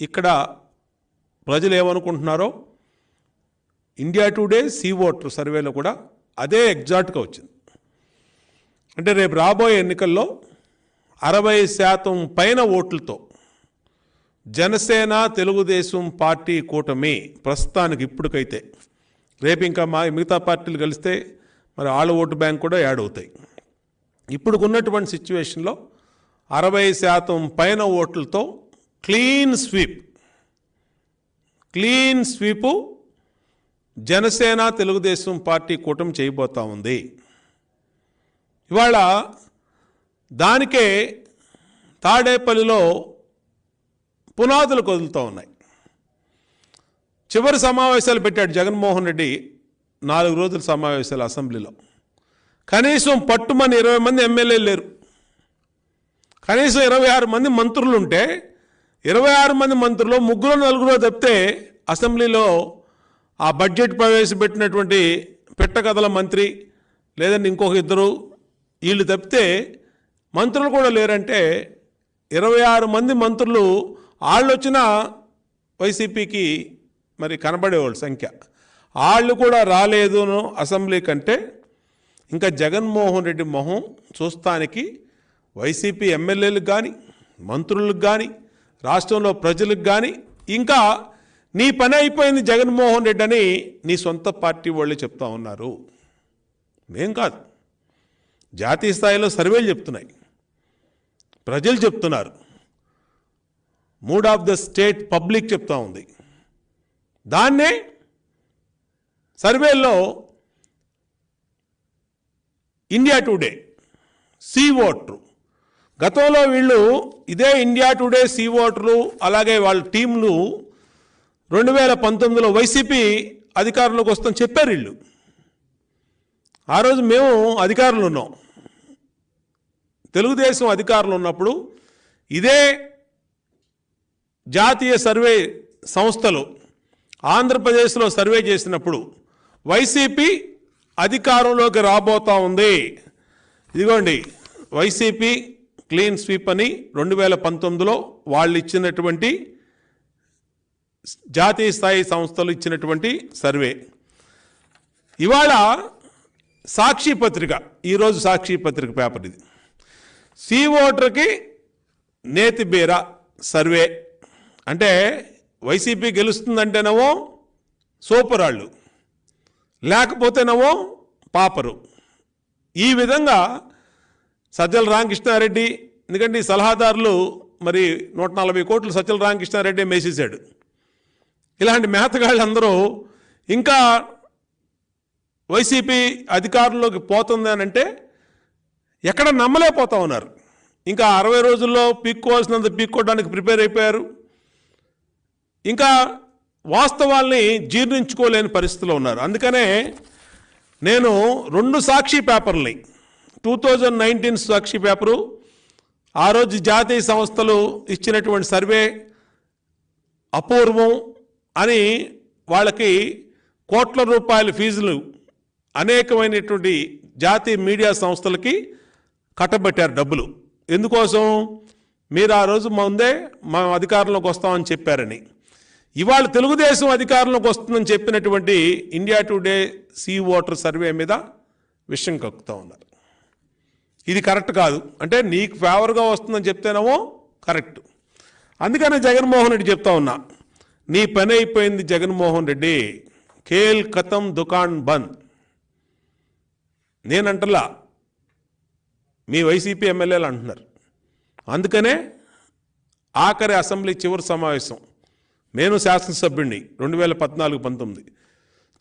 ఇక్కడ ప్రజలు ఏమనుకుంటున్నారో ఇండియా టుడే సీ ఓటర్ సర్వేలో కూడా అదే ఎగ్జాక్ట్గా వచ్చింది. అంటే రేపు రాబోయే ఎన్నికల్లో 60% పైన ఓట్లతో జనసేన తెలుగుదేశం పార్టీ కూటమి ప్రస్తుతానికి ఇప్పటికైతే, రేపు ఇంకా మిగతా పార్టీలు కలిస్తే మరి వాళ్ళ ఓటు బ్యాంక్ కూడా యాడ్ అవుతాయి. ఇప్పుడున్నటువంటి సిచ్యువేషన్లో 60% పైన ఓట్లతో క్లీన్ స్వీపు జనసేన తెలుగుదేశం పార్టీ కూటమి చేయబోతా ఉంది. ఇవాళ దానికే తాడేపల్లిలో పునాదులు కదులుతూ ఉన్నాయి. చివరి సమావేశాలు పెట్టాడు జగన్మోహన్ రెడ్డి, 4 రోజుల సమావేశాలు అసెంబ్లీలో. కనీసం పట్టుమని 20 మంది ఎమ్మెల్యేలు లేరు. కనీసం 26 మంది మంత్రులు ఉంటే 26 మంది మంత్రులు 3-4 తప్పితే అసెంబ్లీలో ఆ బడ్జెట్ ప్రవేశపెట్టినటువంటి పెట్టకథల మంత్రి లేదంటే ఇంకొక 2 వీళ్ళు తప్పితే మంత్రులు కూడా లేరంటే 26 మంది మంత్రులు వాళ్ళు వచ్చిన వైసీపీకి మరి కనబడేవాళ్ళు సంఖ్య. వాళ్ళు కూడా రాలేదు అసెంబ్లీ కంటే ఇంకా జగన్మోహన్ రెడ్డి మొహం చూస్తానికి వైసీపీ ఎమ్మెల్యేలకు కానీ మంత్రులకు కానీ రాష్ట్రంలో ప్రజలకు కానీ ఇంకా నీ పని అయిపోయింది జగన్మోహన్ రెడ్డి అని నీ సొంత పార్టీ వాళ్ళే చెప్తా ఉన్నారు. మేం కాదు, జాతీయ స్థాయిలో సర్వేలు చెప్తున్నాయి, ప్రజలు చెప్తున్నారు, mood of the state public చెప్తా ఉంది. దాన్నే సర్వేల్లో ఇండియా టుడే సీ ఓటరు, గతంలో వీళ్ళు ఇదే ఇండియా టుడే సీ ఓటరు అలాగే వాళ్ళ టీంలు 2019లో వైసీపీ అధికారంలోకి వస్తామని చెప్పారు వీళ్ళు. ఆ రోజు మేము అధికారంలో ఉన్నాం. తెలుగుదేశం అధికారంలో ఉన్నప్పుడు ఇదే జాతీయ సర్వే సంస్థలు ఆంధ్రప్రదేశ్లో సర్వే చేసినప్పుడు వైసీపీ అధికారంలోకి రాబోతా ఉంది. ఇదిగోండి వైసీపీ క్లీన్ స్వీప్ అని 2019లో వాళ్ళు ఇచ్చినటువంటి జాతీయ స్థాయి సంస్థలు ఇచ్చినటువంటి సర్వే. ఇవాళ సాక్షి పత్రిక, ఈరోజు సాక్షి పత్రిక పేపర్ ఇది, సీ ఓటర్కి నేతిబీర సర్వే. అంటే వైసీపీ గెలుస్తుందంటేనేమో సూపరాళ్ళు, లేకపోతేనేమో పాపరు. ఈ విధంగా సజ్జల రామకృష్ణారెడ్డి, ఎందుకంటే ఈ సలహాదారులు మరి 140 కోట్లు సజ్జల రామకృష్ణారెడ్డి మేసేశాడు. ఇలాంటి మేతగాళ్ళందరూ ఇంకా వైసీపీ అధికారంలోకి పోతుంది అని అంటే ఎక్కడ నమ్మలేకపోతా ఉన్నారు. ఇంకా 60 రోజుల్లో పీక్కోవాల్సినంత పీక్కోవడానికి ప్రిపేర్ అయిపోయారు. ఇంకా వాస్తవాల్ని జీర్ణించుకోలేని పరిస్థితిలో ఉన్నారు. అందుకనే నేను 2 సాక్షి పేపర్ని, 2019 సాక్షి పేపరు, ఆ రోజు జాతీయ సంస్థలు ఇచ్చినటువంటి సర్వే అపూర్వం అని వాళ్ళకి కోట్ల రూపాయల ఫీజులు అనేకమైనటువంటి జాతీయ మీడియా సంస్థలకి కట్టబెట్టారు డబ్బులు. ఎందుకోసం? మీరు ఆ రోజు ముందే మా అధికారంలోకి వస్తామని చెప్పారని. ఇవాళ తెలుగుదేశం అధికారంలోకి వస్తుందని చెప్పినటువంటి India Today C voter survey మీద విషయం కక్కుతూ ఉన్నారు. ఇది కరెక్ట్ కాదు. అంటే నీకు ఫేవర్గా వస్తుందని చెప్తేనేమో కరెక్ట్. అందుకనే జగన్మోహన్ రెడ్డి చెప్తా ఉన్నా, నీ పని అయిపోయింది జగన్మోహన్ రెడ్డి, ఖేల్ ఖతం దుకాన్ బంద్. నేనంటలా, మీ వైసీపీ ఎమ్మెల్యేలు అంటున్నారు. అందుకనే ఆఖరి అసెంబ్లీ చివరి సమావేశం, నేను శాసనసభ్యుడిని 2014-19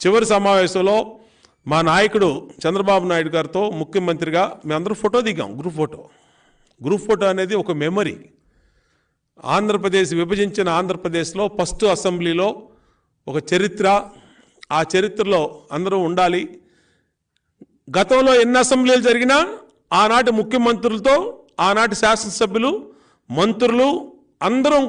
చివరి సమావేశంలో మా నాయకుడు చంద్రబాబు నాయుడు గారితో ముఖ్యమంత్రిగా మేమందరూ ఫోటో దిగాం. గ్రూప్ ఫోటో అనేది ఒక మెమరీ. ఆంధ్రప్రదేశ్ విభజించిన ఆంధ్రప్రదేశ్లో ఫస్ట్ అసెంబ్లీలో ఒక చరిత్ర, ఆ చరిత్రలో అందరూ ఉండాలి. గతంలో ఎన్ని అసెంబ్లీలు జరిగినా ఆనాటి ముఖ్యమంత్రులతో ఆనాటి శాసనసభ్యులు మంత్రులు అందరం